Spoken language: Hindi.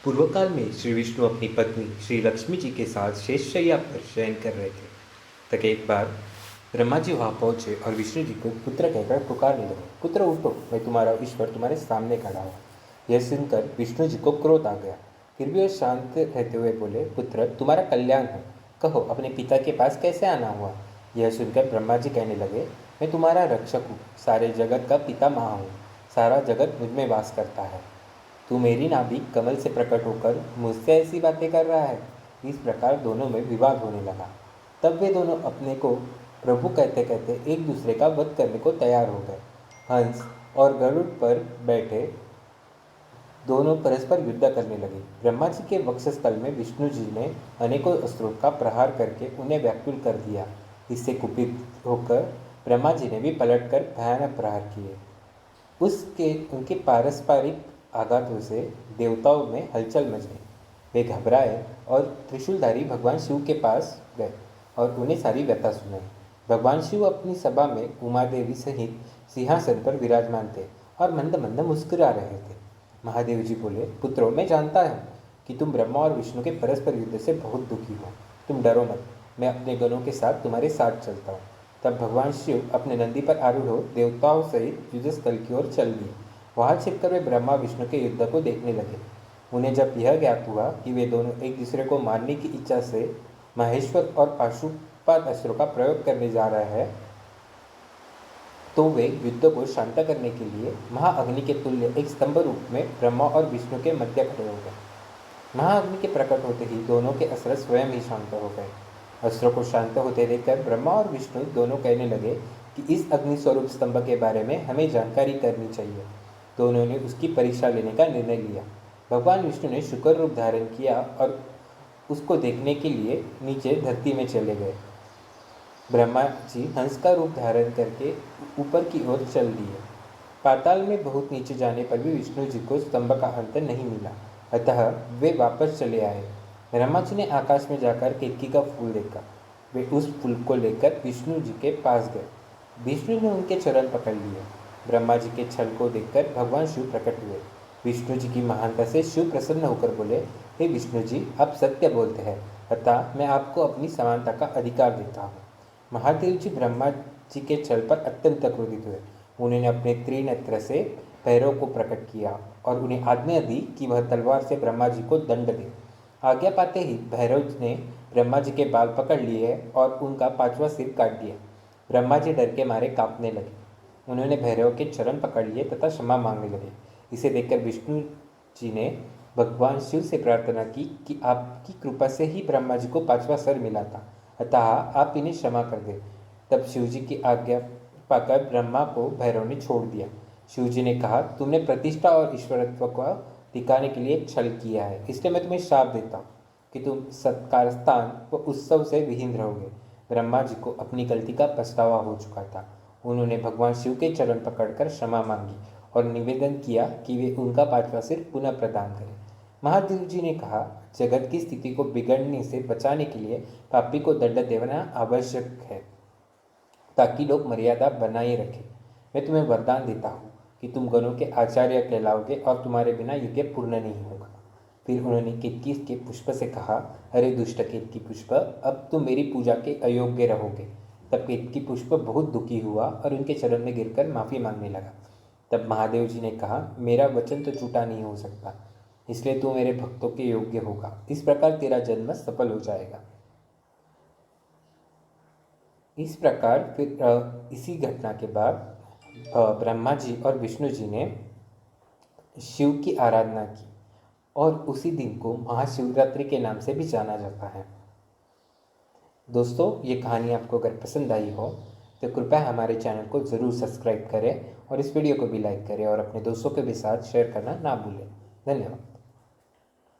पूर्व काल में श्री विष्णु अपनी पत्नी श्री लक्ष्मी जी के साथ शेषशय्या पर शयन कर रहे थे। तक एक बार ब्रह्मा जी वहाँ पहुँचे और विष्णु जी को पुत्र कहकर पुकारने लगे। पुत्र उठो, मैं तुम्हारा ईश्वर तुम्हारे सामने खड़ा हूँ। यह सुनकर विष्णु जी को क्रोध आ गया। फिर भी वह शांत रहते हुए बोले, पुत्र तुम्हारा कल्याण हो, कहो अपने पिता के पास कैसे आना हुआ। यह सुनकर ब्रह्मा जी कहने लगे, मैं तुम्हारा रक्षक हूँ, सारे जगत का पिता माँ हूँ, सारा जगत मुझ में वास करता है। तू मेरी नाभि कमल से प्रकट होकर मुझसे ऐसी बातें कर रहा है। इस प्रकार दोनों में विवाद होने लगा। तब वे दोनों अपने को प्रभु कहते कहते एक दूसरे का वध करने को तैयार हो गए। हंस और गरुड़ पर बैठे दोनों परस्पर युद्ध करने लगे। ब्रह्मा जी के वक्षस्थल में विष्णु जी ने अनेकों अस्त्रों का प्रहार करके उन्हें व्याकुल कर दिया। इससे कुपित होकर ब्रह्मा जी ने भी पलटकर भयानक प्रहार किए। उनके पारस्परिक आघातों से देवताओं में हलचल मच गई। वे घबराए और त्रिशूलधारी भगवान शिव के पास गए और उन्हें सारी व्यथा सुनाई। भगवान शिव अपनी सभा में उमा देवी सहित सिंहासन पर विराजमान थे और मंद मंद मुस्कुरा रहे थे। महादेव जी बोले, पुत्रों मैं जानता हूँ कि तुम ब्रह्मा और विष्णु के परस्पर युद्ध से बहुत दुखी हो। तुम डरो मत, मैं अपने गणों के साथ तुम्हारे साथ चलता हूँ। तब भगवान शिव अपने नंदी पर आरूढ़ हो देवताओं सहित युद्ध स्थल की ओर चल दिए। वहाँ छिपकर वे ब्रह्मा विष्णु के युद्ध को देखने लगे। उन्हें जब यह ज्ञात हुआ कि वे दोनों एक दूसरे को मारने की इच्छा से महेश्वर और पाशुपात अस्त्रों का प्रयोग करने जा रहे हैं, तो वे युद्ध को शांत करने के लिए महाअग्नि के तुल्य एक स्तंभ रूप में ब्रह्मा और विष्णु के मध्य खड़े हो गए। महाअग्नि के प्रकट होते ही दोनों के अस्त्र स्वयं ही शांत हो गए। अस्त्रों को शांत होते देखकर ब्रह्मा और विष्णु दोनों कहने लगे कि इस अग्नि स्वरूप स्तंभ के बारे में हमें जानकारी करनी चाहिए। दोनों ने उसकी परीक्षा लेने का निर्णय लिया। भगवान विष्णु ने शुक्र रूप धारण किया और उसको देखने के लिए नीचे धरती में चले गए। ब्रह्मा जी हंस का रूप धारण करके ऊपर की ओर चल दिए। पाताल में बहुत नीचे जाने पर भी विष्णु जी को स्तंभ का अंत नहीं मिला, अतः वे वापस चले आए। ब्रह्मा जी ने आकाश में जाकर केतकी का फूल देखा। वे उस फूल को लेकर विष्णु जी के पास गए। विष्णु ने उनके चरण पकड़ लिए। ब्रह्मा जी के छल को देखकर भगवान शिव प्रकट हुए। विष्णु जी की महानता से शिव प्रसन्न होकर बोले, हे विष्णु जी, आप सत्य बोलते हैं, अतः मैं आपको अपनी समानता का अधिकार देता हूँ। महादेव जी ब्रह्मा जी के छल पर अत्यंत क्रोधित हुए। उन्होंने अपने त्रिनेत्र से भैरव को प्रकट किया और उन्हें आज्ञा दी कि वह तलवार से ब्रह्मा जी को दंड दे। आज्ञा पाते ही भैरव ने ब्रह्मा जी के बाल पकड़ लिए और उनका पांचवा सिर काट दिया। ब्रह्मा जी डर के मारे कांपने लगे। उन्होंने भैरव के चरण पकड़ लिए तथा क्षमा मांगने लगे। इसे देखकर विष्णु जी ने भगवान शिव से प्रार्थना की कि आपकी कृपा से ही ब्रह्मा जी को पांचवा सर मिला था, अतः आप इन्हें क्षमा कर दें। तब शिव जी की आज्ञा पाकर ब्रह्मा को भैरव ने छोड़ दिया। शिव जी ने कहा, तुमने प्रतिष्ठा और ईश्वरत्व को दिखाने के लिए छल किया है, इसलिए मैं तुम्हें श्राप देता हूँ कि तुम सत्कार स्थान व उत्सव से विहीन रहोगे। ब्रह्मा जी को अपनी गलती का पछतावा हो चुका था। उन्होंने भगवान शिव के चरण पकड़कर क्षमा मांगी और निवेदन किया कि वे उनका पांचवा सिर पुनः प्रदान करें। महादेव जी ने कहा, जगत की स्थिति को बिगड़ने से बचाने के लिए पापी को दंड देना आवश्यक है ताकि लोग मर्यादा बनाए रखें। मैं तुम्हें वरदान देता हूँ कि तुम गणों के आचार्य कहलाओगे और तुम्हारे बिना यज्ञ पूर्ण नहीं होगा। फिर उन्होंने केतकी के पुष्प से कहा, अरे दुष्ट केतकी पुष्प, अब तुम मेरी पूजा के अयोग्य रहोगे। तब केतकी पुष्प बहुत दुखी हुआ और उनके चरण में गिरकर माफ़ी मांगने लगा। तब महादेव जी ने कहा, मेरा वचन तो झूठा नहीं हो सकता, इसलिए तू मेरे भक्तों के योग्य होगा। इस प्रकार तेरा जन्म सफल हो जाएगा। इस प्रकार फिर इसी घटना के बाद ब्रह्मा जी और विष्णु जी ने शिव की आराधना की और उसी दिन को महाशिवरात्रि के नाम से भी जाना जाता है। दोस्तों, ये कहानी आपको अगर पसंद आई हो तो कृपया हमारे चैनल को ज़रूर सब्सक्राइब करें और इस वीडियो को भी लाइक करें और अपने दोस्तों के भी साथ शेयर करना ना भूलें। धन्यवाद।